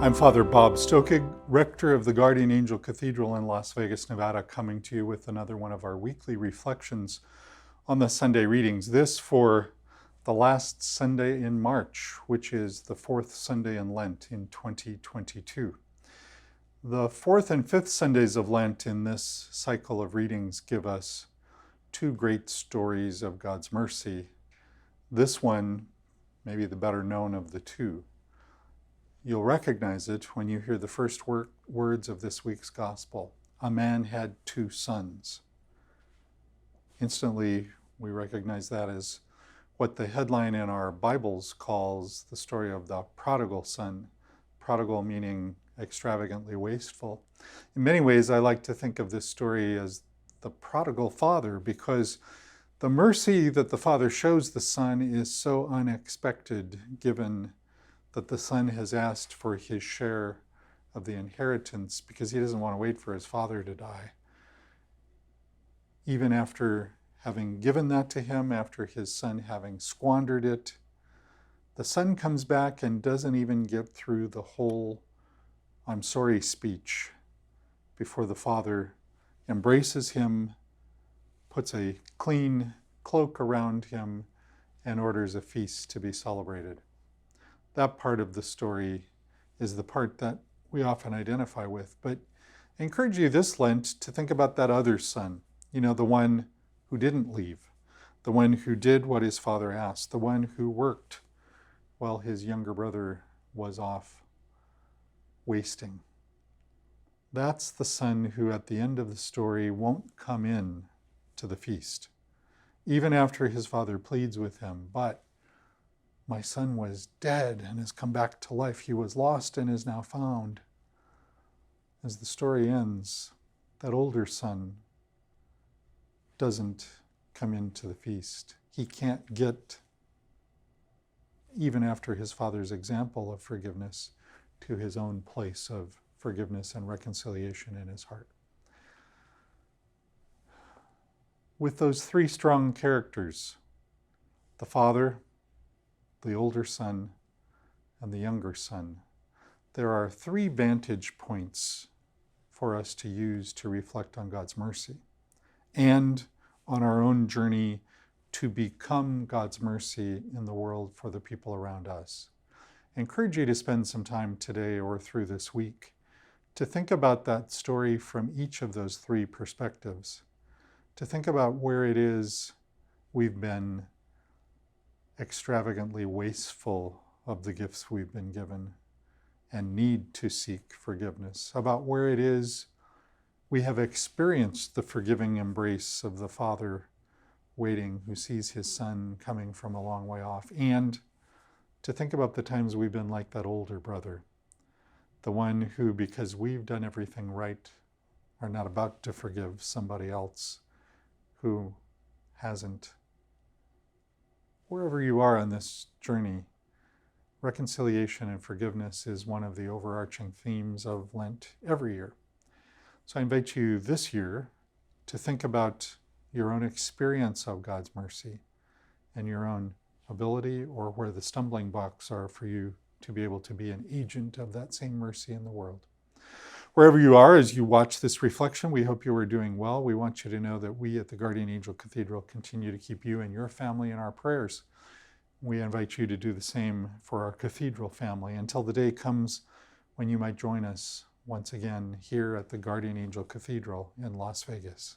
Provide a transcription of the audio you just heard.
I'm Father Bob Stokig, rector of the Guardian Angel Cathedral in Las Vegas, Nevada, coming to you with another one of our weekly reflections on the Sunday readings. This for the last Sunday in March, which is the fourth Sunday in Lent in 2022. The fourth and fifth Sundays of Lent in this cycle of readings give us two great stories of God's mercy. This one, maybe the better known of the two. You'll recognize it when you hear the first words of this week's gospel. A man had two sons. Instantly, we recognize that as what the headline in our Bibles calls the story of the prodigal son. Prodigal meaning extravagantly wasteful. In many ways, I like to think of this story as the prodigal father, because the mercy that the father shows the son is so unexpected, given that the son has asked for his share of the inheritance because he doesn't want to wait for his father to die. Even after having given that to him, after his son having squandered it, the son comes back and doesn't even get through the whole "I'm sorry" speech before the father embraces him, puts a clean cloak around him, and orders a feast to be celebrated. That part of the story is the part that we often identify with. But I encourage you this Lent to think about that other son, the one who didn't leave, the one who did what his father asked, the one who worked while his younger brother was off wasting. That's the son who at the end of the story won't come in to the feast, even after his father pleads with him. But my son was dead and has come back to life. He was lost and is now found. As the story ends, that older son doesn't come into the feast. He can't get, even after his father's example of forgiveness, to his own place of forgiveness and reconciliation in his heart. With those three strong characters, the father, the older son, and the younger son, there are three vantage points for us to use to reflect on God's mercy and on our own journey to become God's mercy in the world for the people around us. I encourage you to spend some time today or through this week to think about that story from each of those three perspectives, to think about where it is we've been extravagantly wasteful of the gifts we've been given and need to seek forgiveness, about where it is we have experienced the forgiving embrace of the Father waiting, who sees his son coming from a long way off, and to think about the times we've been like that older brother, the one who, because we've done everything right, are not about to forgive somebody else who hasn't. Wherever you are on this journey, reconciliation and forgiveness is one of the overarching themes of Lent every year. So I invite you this year to think about your own experience of God's mercy and your own ability, or where the stumbling blocks are for you to be able to be an agent of that same mercy in the world. Wherever you are as you watch this reflection, we hope you are doing well. We want you to know that we at the Guardian Angel Cathedral continue to keep you and your family in our prayers. We invite you to do the same for our cathedral family until the day comes when you might join us once again here at the Guardian Angel Cathedral in Las Vegas.